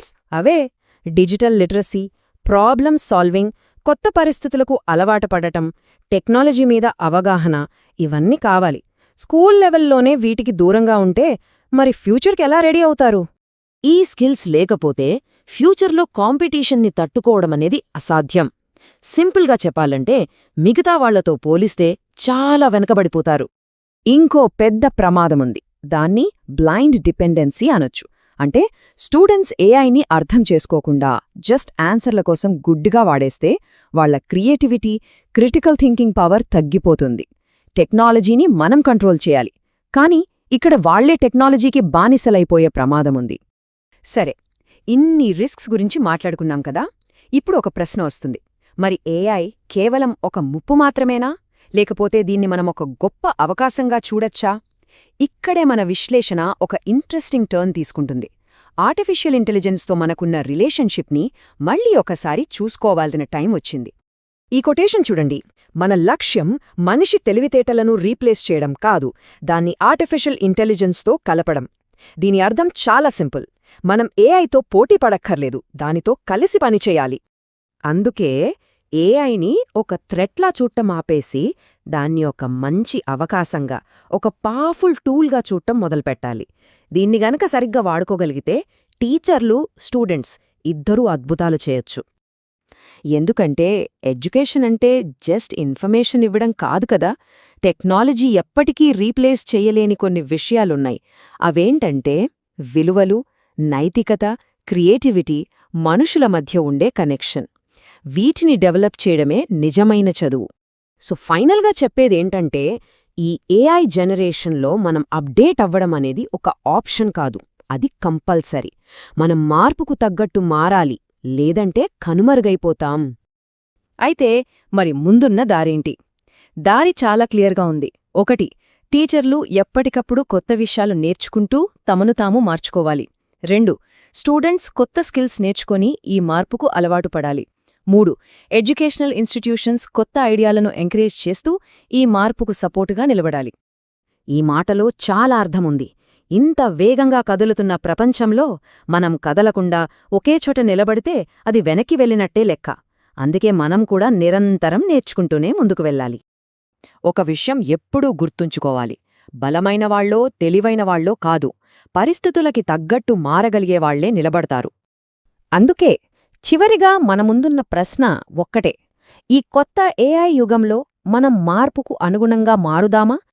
Skills అవే digital literacy, problem solving, కొత్త పరిస్థితులకు అలవాటు పడటం, టెక్నాలజీ మీద అవగాహన ఇవన్నీ కావాలి. స్కూల్ లెవెల్లోనే వీటికి దూరంగా ఉంటే మరి ఫ్యూచర్కి ఎలా రెడీ అవుతారు? ఈ స్కిల్స్ లేకపోతే ఫ్యూచర్లో కాంపిటీషన్ని తట్టుకోవడమనేది అసాధ్యం. సింపుల్గా చెప్పాలంటే మిగతా వాళ్లతో పోలిస్తే చాలా వెనకబడిపోతారు. ఇంకో పెద్ద ప్రమాదముంది. దాన్ని బ్లైండ్ డిపెండెన్సీ అనొచ్చు. అంటే స్టూడెంట్స్ ఏఐని అర్థం చేసుకోకుండా జస్ట్ ఆన్సర్ల కోసం గుడ్డిగా వాడేస్తే వాళ్ల క్రియేటివిటీ, క్రిటికల్ థింకింగ్ పవర్ తగ్గిపోతుంది. టెక్నాలజీని మనం కంట్రోల్ చేయాలి, కానీ ఇక్కడ వాళ్లే టెక్నాలజీకి బానిసలైపోయే ప్రమాదముంది. సరే, ఇన్ని రిస్క్స్ గురించి మాట్లాడుకున్నాం కదా. ఇప్పుడు ఒక ప్రశ్న వస్తుంది. మరి ఏఐ కేవలం ఒక ముప్పు మాత్రమేనా, లేకపోతే దీన్ని మనం ఒక గొప్ప అవకాశంగా చూడొచ్చా? ఇక్కడే మన విశ్లేషణ ఒక ఇంట్రెస్టింగ్ టర్న్ తీసుకుంటుంది. ఆర్టిఫిషియల్ ఇంటెలిజెన్స్తో మనకున్న రిలేషన్షిప్ని మళ్లీ ఒకసారి చూసుకోవాల్సిన టైం వచ్చింది. ఈ కొటేషన్ చూడండి. మన లక్ష్యం మనిషి తెలివితేటలను రీప్లేస్ చేయడం కాదు, దాన్ని ఆర్టిఫిషియల్ ఇంటెలిజెన్స్తో కలపడం. దీని అర్థం చాలా సింపుల్. మనం ఏఐతో పోటీ పడక్కర్లేదు, దానితో కలిసి పనిచేయాలి. అందుకే ఏఐని ఒక థ్రెట్లా చూడటం ఆపేసి దాన్ని ఒక మంచి అవకాశంగా, ఒక పవర్ఫుల్ టూల్గా చూడటం మొదలుపెట్టాలి. దీన్ని గనక సరిగ్గా వాడుకోగలిగితే టీచర్లు, స్టూడెంట్స్ ఇద్దరూ అద్భుతాలు చేయొచ్చు. ఎందుకంటే ఎడ్యుకేషన్ అంటే జస్ట్ ఇన్ఫర్మేషన్ ఇవ్వడం కాదు కదా. టెక్నాలజీ ఎప్పటికీ రీప్లేస్ చెయ్యలేని కొన్ని విషయాలున్నాయి. అవేంటంటే విలువలు, నైతికత, క్రియేటివిటీ, మనుషుల మధ్య ఉండే కనెక్షన్. వీటిని డెవలప్ చేయడమే నిజమైన చదువు. సో ఫైనల్గా చెప్పేదేంటంటే, ఈ ఏఐ జనరేషన్లో మనం అప్డేట్ అవ్వడం అనేది ఒక ఆప్షన్ కాదు, అది కంపల్సరీ. మనం మార్పుకు తగ్గట్టు మారాలి, లేదంటే కనుమరుగైపోతాం. అయితే మరి ముందున్న దారేంటి? దారి చాలా క్లియర్గా ఉంది. 1. టీచర్లు ఎప్పటికప్పుడు కొత్త విషయాలు నేర్చుకుంటూ తమను తాము మార్చుకోవాలి. 2. స్టూడెంట్స్ కొత్త స్కిల్స్ నేర్చుకొని ఈ మార్పుకు అలవాటు పడాలి. 3. ఎడ్యుకేషనల్ ఇన్స్టిట్యూషన్స్ కొత్త ఐడియాలను ఎంకరేజ్ చేస్తూ ఈ మార్పుకు సపోర్టుగా నిలబడాలి. ఈ మాటలో చాలా అర్థముంది. ఇంత వేగంగా కదులుతున్న ప్రపంచంలో మనం కదలకుండా ఒకేచోట నిలబడితే అది వెనక్కి వెళ్ళినట్టే లెక్క. అందుకే మనం కూడా నిరంతరం నేర్చుకుంటూనే ముందుకు వెళ్ళాలి. ఒక విషయం ఎప్పుడూ గుర్తుంచుకోవాలి. బలమైనవాళ్ళో తెలివైనవాళ్ళో కాదు, పరిస్థితులకి తగ్గట్టు మారగలిగేవాళ్లే నిలబడతారు. అందుకే చివరిగా మన ముందున్న ప్రశ్న ఒక్కటే. ఈ కొత్త ఏఐ యుగంలో మనం మార్పుకు అనుగుణంగా మారుదామా,